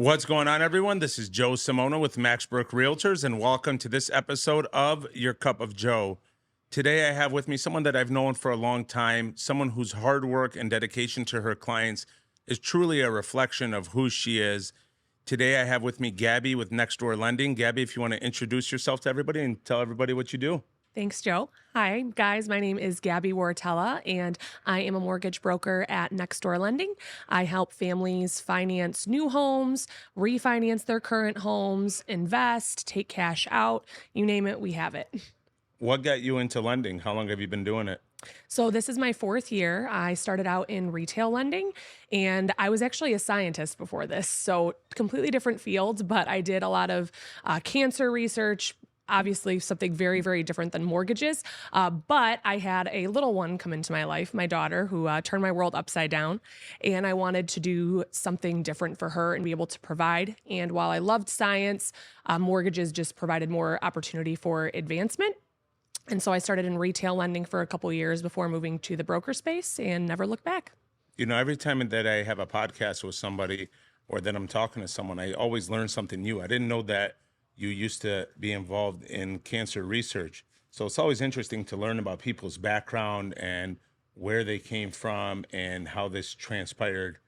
What's going on, everyone? This is Joe Samona with Maxbrook Realtors, and welcome to this episode of Your Cup of Joe. Today, I have with me someone that I've known for a long time, someone whose hard work and dedication to her clients is truly a reflection of who she is. Today, I have with me Gabi with Next Door Lending. Gabi, if you want to introduce yourself to everybody and tell everybody what you do. Thanks, Joe. Hi, guys. My name is Gabi Wiartalla, and I am a mortgage broker at Next Door Lending. I help families finance new homes, refinance their current homes, invest, take cash out. You name it, we have it. What got you into lending? How long have you been doing it? So this is my fourth year. I started out in retail lending, and I was actually a scientist before this. So completely different fields, but I did a lot of cancer research. Obviously, something very, very different than mortgages. But I had a little one come into my life, my daughter, who turned my world upside down. And I wanted to do something different for her and be able to provide. And while I loved science, mortgages just provided more opportunity for advancement. And so I started in retail lending for a couple of years before moving to the broker space and never looked back. You know, every time that I have a podcast with somebody or that I'm talking to someone, I always learn something new. I didn't know that you used to be involved in cancer research. So it's always interesting to learn about people's background and where they came from and how this transpired.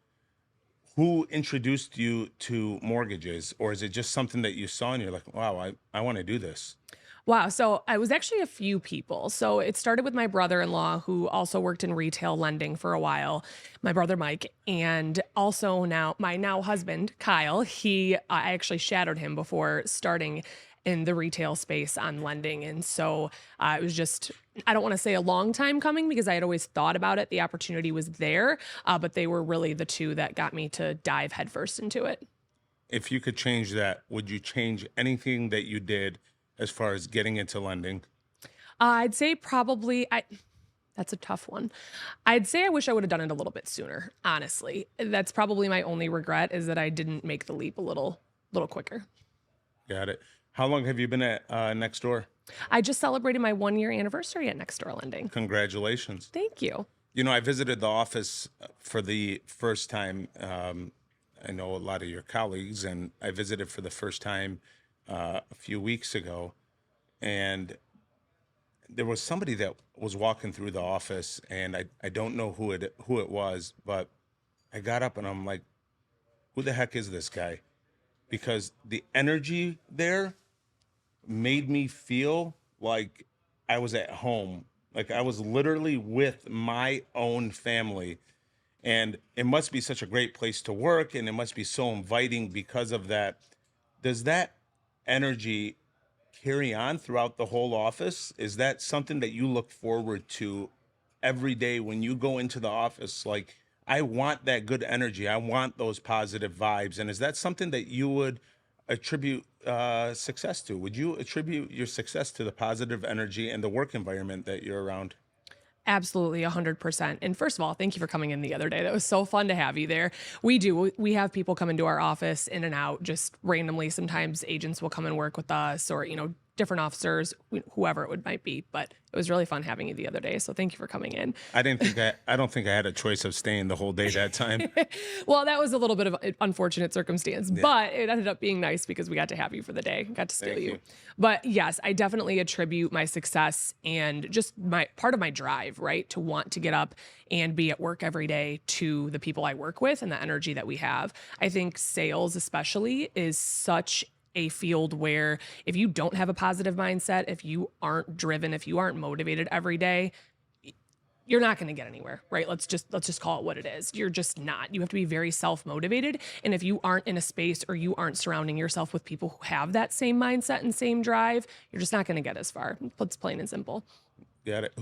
Who introduced you to mortgages? Or is it just something that you saw and you're like, wow, I want to do this? Wow. So I was actually a few people. So it started with my brother-in-law, who also worked in retail lending for a while, my brother Mike, and also now my now husband, Kyle. I actually shadowed him before starting in the retail space on lending. And so it was just, I don't want to say a long time coming because I had always thought about it. The opportunity was there, but they were really the two that got me to dive headfirst into it. If you could change that, would you change anything that you did as far as getting into lending? I'd say probably that's a tough one. I'd say I wish I would have done it a little bit sooner, honestly. That's probably my only regret is that I didn't make the leap a little quicker. Got it. How long have you been at Next Door? I just celebrated my 1-year anniversary at Next Door Lending. Congratulations. Thank you. You know, I visited the office for the first time. I know a lot of your colleagues, and I visited for the first time a few weeks ago, and there was somebody that was walking through the office, and I don't know who it was, but I got up and I'm like, who the heck is this guy? Because the energy there made me feel like I was at home, like I was literally with my own family. And it must be such a great place to work, and it must be so inviting because of that. Does that energy carry on throughout the whole office? Is that something that you look forward to every day when you go into the office? Like, I want that good energy. I want those positive vibes. And is that something that you would attribute success to? Would you attribute your success to the positive energy and the work environment that you're around? Absolutely, 100%. And first of all, thank you for coming in the other day. That was so fun to have you there. We have people come into our office in and out just randomly. Sometimes agents will come and work with us or, different officers, whoever it might be. But it was really fun having you the other day. So thank you for coming in. I don't think I had a choice of staying the whole day that time. Well, that was a little bit of an unfortunate circumstance, but it ended up being nice because we got to have you for the day, got to steal Thank you. you. But yes, I definitely attribute my success and just my part of my drive, right, to want to get up and be at work every day to the people I work with and the energy that we have. I think sales especially is such a field where if you don't have a positive mindset, if you aren't driven, if you aren't motivated every day, you're not going to get anywhere, right? Let's just call it what it is. You're just not. You have to be very self-motivated. And if you aren't in a space or you aren't surrounding yourself with people who have that same mindset and same drive, you're just not going to get as far. It's plain and simple. Got it.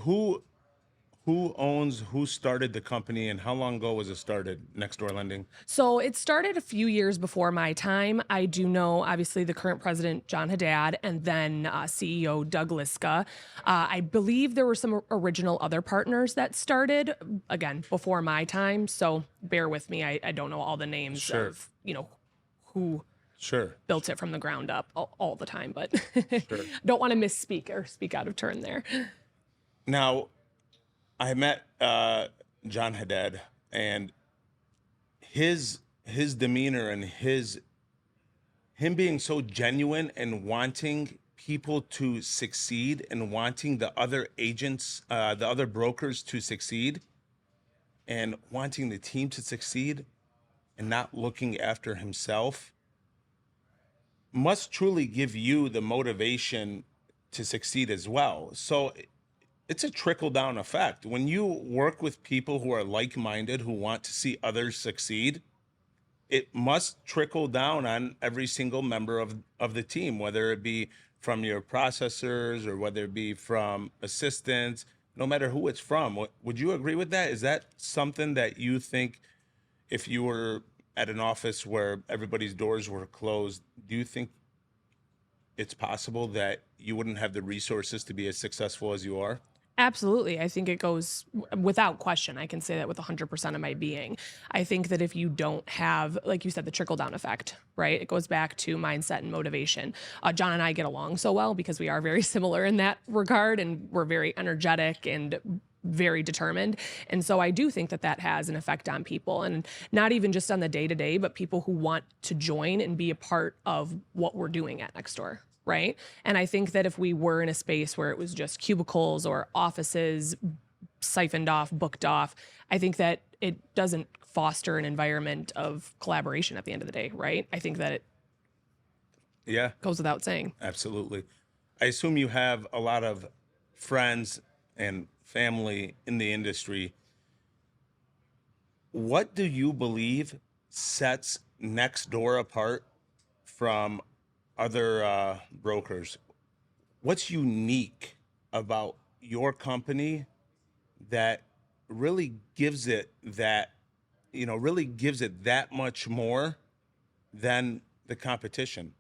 Who started the company, and how long ago was it started, Next Door Lending? So it started a few years before my time. I do know, obviously, the current president, John Haddad, and then CEO Doug Liska. I believe there were some original other partners that started, again, before my time. So bear with me. I don't know all the names Sure. of, who Sure. built it from the ground up all the time, but Sure. don't want to misspeak or speak out of turn there. Now, I met John Haddad, and his demeanor and his him being so genuine and wanting people to succeed and wanting the other agents, the other brokers to succeed and wanting the team to succeed and not looking after himself must truly give you the motivation to succeed as well. So it's a trickle down effect. When you work with people who are like minded, who want to see others succeed, it must trickle down on every single member of the team, whether it be from your processors or whether it be from assistants, no matter who it's from. Would you agree with that? Is that something that you think, if you were at an office where everybody's doors were closed, do you think it's possible that you wouldn't have the resources to be as successful as you are? Absolutely. I think it goes without question. I can say that with 100% of my being. I think that if you don't have, like you said, the trickle down effect, right? It goes back to mindset and motivation. John and I get along so well because we are very similar in that regard, and we're very energetic and very determined. And so I do think that that has an effect on people, and not even just on the day to day, but people who want to join and be a part of what we're doing at Nextdoor. Right. And I think that if we were in a space where it was just cubicles or offices siphoned off, booked off, I think that it doesn't foster an environment of collaboration at the end of the day. Right. I think that it Yeah, goes without saying. absolutely. I assume you have a lot of friends and family in the industry. What do you believe sets Nextdoor apart from other brokers? What's unique about your company that really gives it that, really gives it that much more than the competition?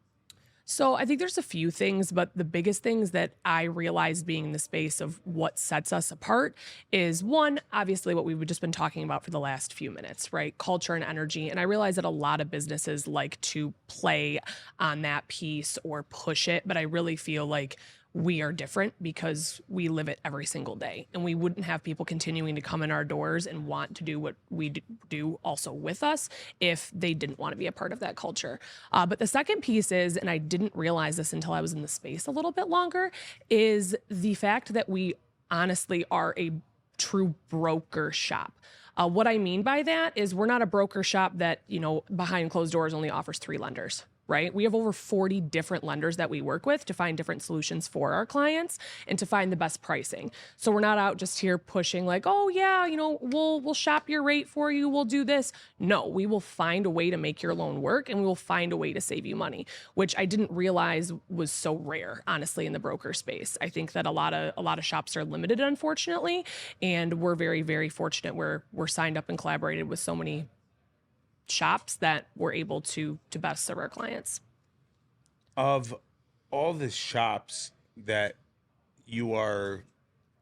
So I think there's a few things, but the biggest things that I realized being in the space of what sets us apart is one, obviously what we've just been talking about for the last few minutes, right? Culture and energy. And I realize that a lot of businesses like to play on that piece or push it, but I really feel like we are different because we live it every single day, and we wouldn't have people continuing to come in our doors and want to do what we do also with us if they didn't want to be a part of that culture. But the second piece is, and I didn't realize this until I was in the space a little bit longer, is the fact that we honestly are a true broker shop. What I mean by that is we're not a broker shop that, behind closed doors only offers 3 lenders. Right? We have over 40 different lenders that we work with to find different solutions for our clients and to find the best pricing. So we're not out just here pushing like, oh yeah, we'll shop your rate for you, we'll do this. No, we will find a way to make your loan work, and we will find a way to save you money, which I didn't realize was so rare, honestly, in the broker space. I think that a lot of shops are limited, unfortunately, and we're very, very fortunate where we're signed up and collaborated with so many shops that we're able to best serve our clients. Of all the shops that you are,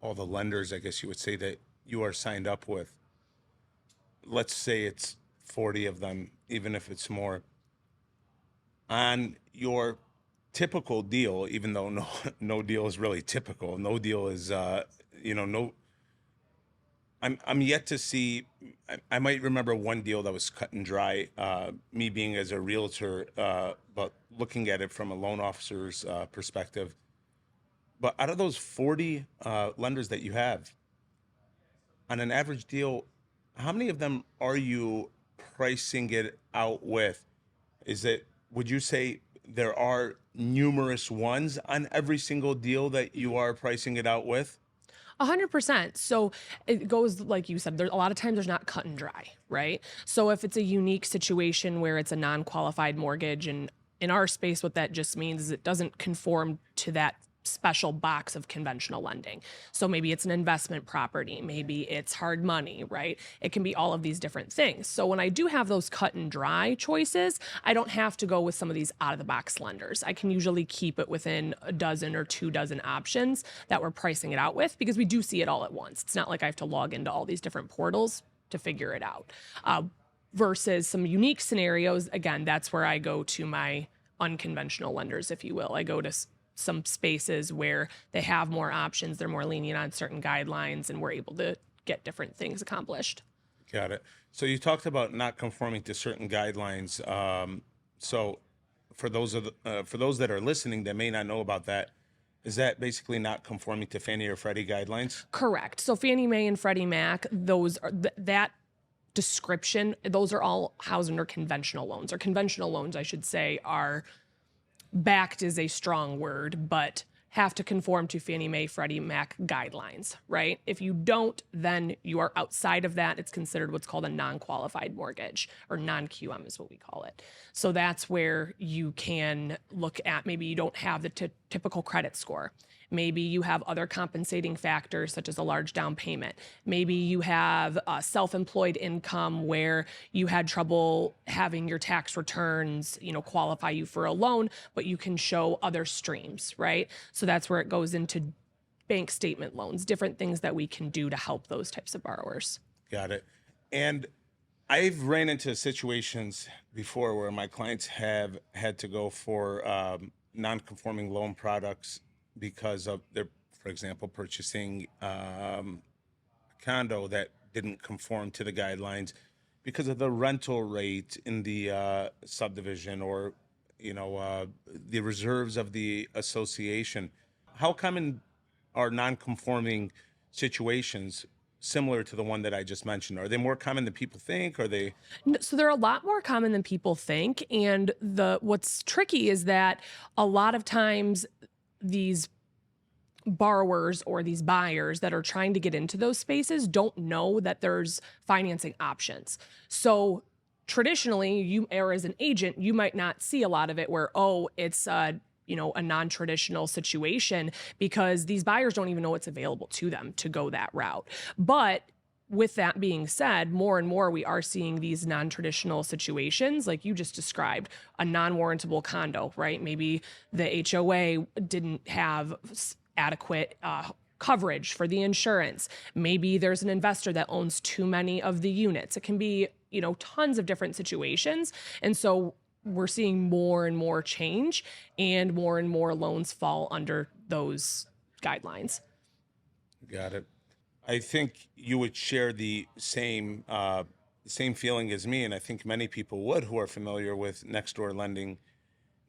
all the lenders, I guess you would say, that you are signed up with, let's say it's 40 of them, even if it's more, on your typical deal, even though no no deal is really typical, no deal is no, I'm yet to see. I might remember one deal that was cut and dry. Me being as a realtor, but looking at it from a loan officer's perspective. But out of those 40 lenders that you have, on an average deal, how many of them are you pricing it out with? Is it? Would you say there are numerous ones on every single deal that you are pricing it out with? 100%. So it goes, like you said, there's a lot of times there's not cut and dry, right? So if it's a unique situation where it's a non-qualified mortgage, and in our space, what that just means is it doesn't conform to that special box of conventional lending. So maybe it's an investment property, maybe it's hard money, right? It can be all of these different things. So when I do have those cut and dry choices, I don't have to go with some of these out of the box lenders. I can usually keep it within a dozen or 2 dozen options that we're pricing it out with, because we do see it all at once. It's not like I have to log into all these different portals to figure it out. Versus some unique scenarios, again, that's where I go to my unconventional lenders, if you will. I go to some spaces where they have more options, they're more lenient on certain guidelines, and we're able to get different things accomplished. Got it. So you talked about not conforming to certain guidelines. So for those that are listening that may not know about that, is that basically not conforming to Fannie or Freddie guidelines? Correct. So Fannie Mae and Freddie Mac, those are that description, those are all housed under conventional loans, or conventional loans, I should say, are backed is a strong word, but have to conform to Fannie Mae, Freddie Mac guidelines, right? If you don't, then you are outside of that. It's considered what's called a non-qualified mortgage, or non-QM is what we call it. So that's where you can look at, maybe you don't have the typical credit score. Maybe you have other compensating factors such as a large down payment. Maybe you have self-employed income where you had trouble having your tax returns, qualify you for a loan, but you can show other streams, right? So that's where it goes into bank statement loans, different things that we can do to help those types of borrowers. Got it. And I've ran into situations before where my clients have had to go for non-conforming loan products because of their, for example, purchasing a condo that didn't conform to the guidelines because of the rental rate in the subdivision, or the reserves of the association. How common are non-conforming situations similar to the one that I just mentioned? Are they more common than people think? Are they? So they're a lot more common than people think. And what's tricky is that a lot of times these borrowers or these buyers that are trying to get into those spaces don't know that there's financing options. So traditionally, you, or as an agent, you might not see a lot of it where, it's a non-traditional situation, because these buyers don't even know what's available to them to go that route. But with that being said, more and more we are seeing these non-traditional situations like you just described, a non-warrantable condo, right? Maybe the HOA didn't have adequate coverage for the insurance. Maybe there's an investor that owns too many of the units. It can be, tons of different situations. And so we're seeing more and more change, and more loans fall under those guidelines. Got it. I think you would share the same feeling as me, and I think many people would who are familiar with next door lending.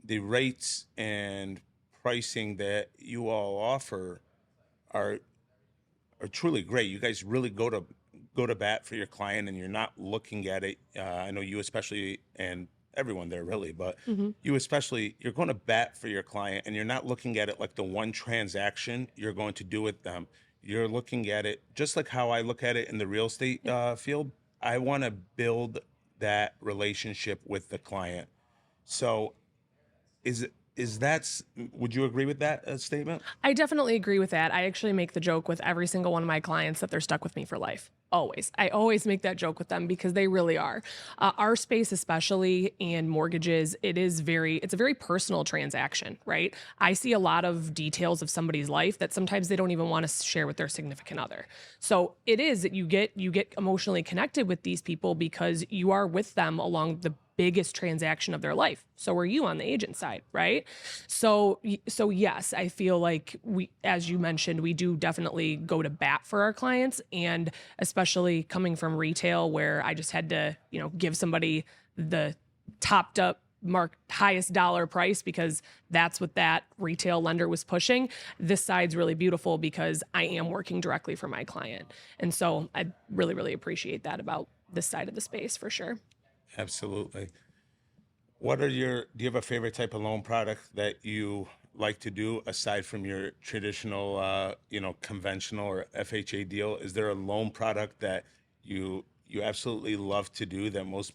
The rates and pricing that you all offer are truly great. You guys really go to bat for your client, and you're not looking at it. I know you especially, and everyone there really, but you especially, you're going to bat for your client, and you're not looking at it like the one transaction you're going to do with them. You're looking at it just like how I look at it in the real estate field. I want to build that relationship with the client. So would you agree with that statement? I definitely agree with that. I actually make the joke with every single one of my clients that they're stuck with me for life. Always. I always make that joke with them because they really are. Our space, especially in mortgages, it's a very personal transaction, right? I see a lot of details of somebody's life that sometimes they don't even want to share with their significant other. So it is that you get emotionally connected with these people because you are with them along the biggest transaction of their life. So are you on the agent side, right? So yes, I feel like as you mentioned, we do definitely go to bat for our clients, and especially coming from retail where I just had to, give somebody the topped up highest dollar price because that's what that retail lender was pushing. This side's really beautiful because I am working directly for my client. And so I really, really appreciate that about this side of the space for sure. Absolutely. Do you have a favorite type of loan product that you like to do aside from your traditional, conventional or FHA deal? Is there a loan product that you absolutely love to do that most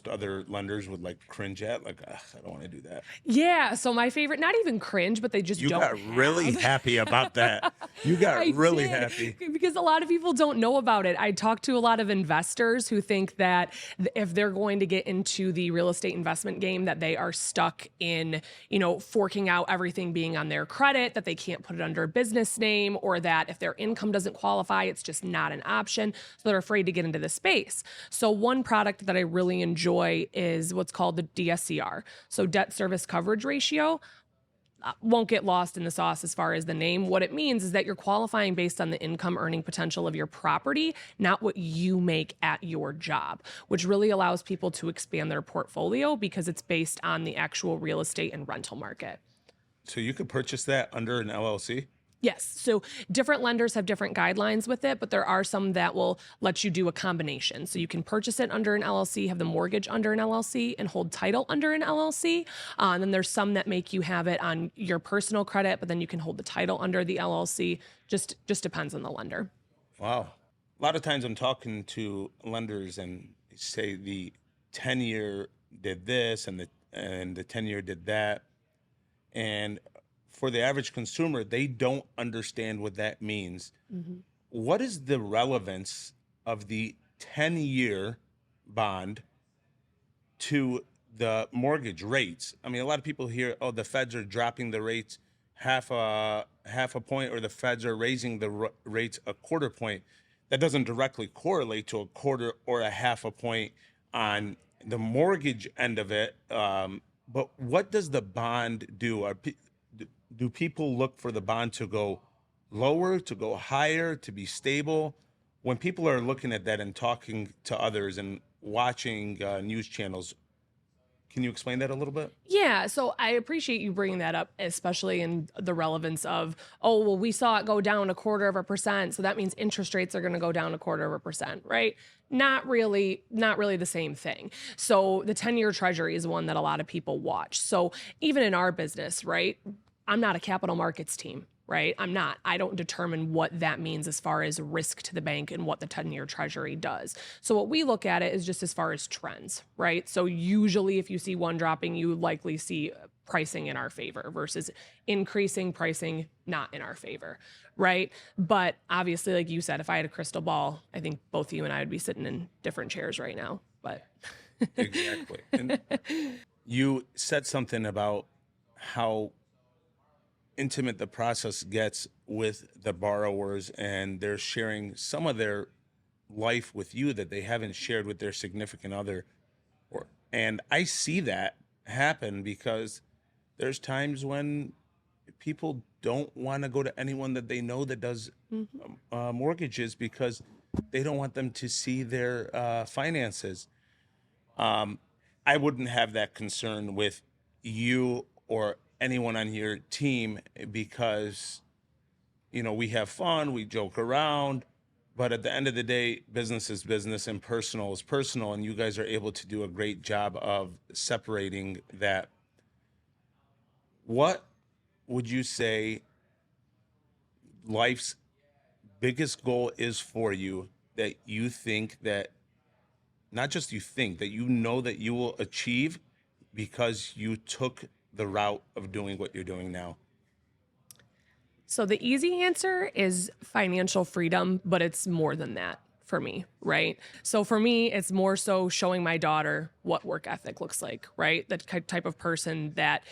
other lenders would like cringe at? Like, I don't want to do that. Yeah. So my favorite, not even cringe, but they just You don't got really happy about that. You got I really did, happy. because a lot of people don't know about it. I talk to a lot of investors who think that if they're going to get into the real estate investment game, that they are stuck in, forking out everything being on their credit, that they can't put it under a business name, or that if their income doesn't qualify, it's just not an option. So they're afraid to get into the space. So one product that I really enjoy is what's called the DSCR. So debt service coverage ratio. won't get lost in the sauce as far as the name. What it means is that you're qualifying based on the income earning potential of your property, not what you make at your job, which really allows people to expand their portfolio because it's based on the actual real estate and rental market. So you could purchase that under an LLC? Yes. So different lenders have different guidelines with it, but there are some that will let you do a combination. So you can purchase it under an LLC, have the mortgage under an LLC, and hold title under an LLC. And then there's some that make you have it on your personal credit, but then you can hold the title under the LLC. Just depends on the lender. Wow. A lot of times I'm talking to lenders and they say the 10-year did this and the 10-year did that. And for the average consumer, they don't understand what that means. What is the relevance of the 10-year bond to the mortgage rates? I mean, a lot of people hear, oh, the feds are dropping the rates half a point, or the feds are raising the rates a quarter point. That doesn't directly correlate to a quarter or a half a point on the mortgage end of it. But what does the bond do? Do people look for the bond to go lower, to go higher, to be stable? When people are looking at that and talking to others and watching news channels, can you explain that a little bit? Yeah, so I appreciate you bringing that up, especially in the relevance of, oh, well, we saw it go down 0.25%, so that means interest rates are going to go down 0.25%, right? Not really the same thing. So the 10-year treasury is one that a lot of people watch. So even in our business, right? I'm not a capital markets team, right? I'm not. I don't determine what that means as far as risk to the bank and what the 10-year treasury does. So what we look at it is just as far as trends, right? So usually if you see one dropping, you likely see pricing in our favor versus increasing pricing not in our favor, right? But obviously, like you said, if I had a crystal ball, I think both you and I would be sitting in different chairs right now, but. Exactly. And you said something about how intimate the process gets with the borrowers, and they're sharing some of their life with you that they haven't shared with their significant other. And I see that happen because there's times when people don't want to go to anyone that they know that does mortgages because they don't want them to see their finances. I wouldn't have that concern with you or anyone on your team because, we have fun, we joke around, but at the end of the day, business is business and personal is personal, and you guys are able to do a great job of separating that. What would you say life's biggest goal is for you that you think that, not just you think, that you know that you will achieve because you took the route of doing what you're doing now? So the easy answer is financial freedom, but it's more than that for me, right? So for me, it's more so showing my daughter what work ethic looks like, right? The type of person that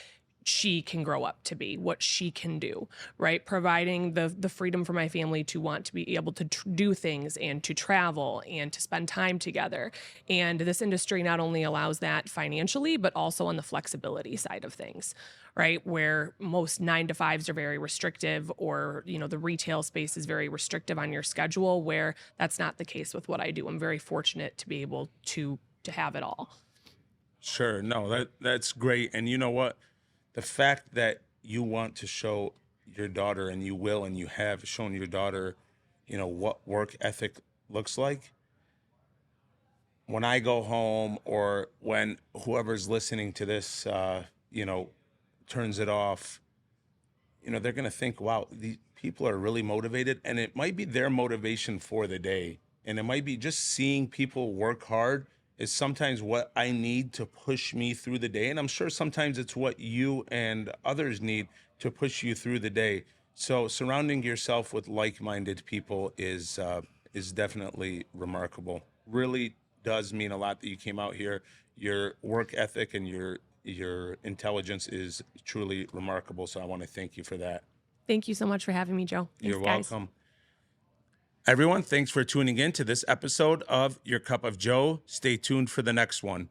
she can grow up to be, what she can do, right? Providing the freedom for my family to want to be able to do things and to travel and to spend time together. And this industry not only allows that financially, but also on the flexibility side of things, right? Where most 9-to-5s are very restrictive, or, the retail space is very restrictive on your schedule, where that's not the case with what I do. I'm very fortunate to be able to have it all. Sure. No, that's great. And you know what? The fact that you want to show your daughter, and you will, and you have shown your daughter, what work ethic looks like. When I go home, or when whoever's listening to this, turns it off, they're going to think, wow, these people are really motivated. And it might be their motivation for the day. And it might be just seeing people work hard is sometimes what I need to push me through the day. And I'm sure sometimes it's what you and others need to push you through the day. So surrounding yourself with like-minded people is definitely remarkable. Really does mean a lot that you came out here. Your work ethic and your intelligence is truly remarkable. So I want to thank you for that. Thank you so much for having me, Joe. Thanks, You're guys. welcome. Everyone, thanks for tuning in to this episode of Your Cup of Joe. Stay tuned for the next one.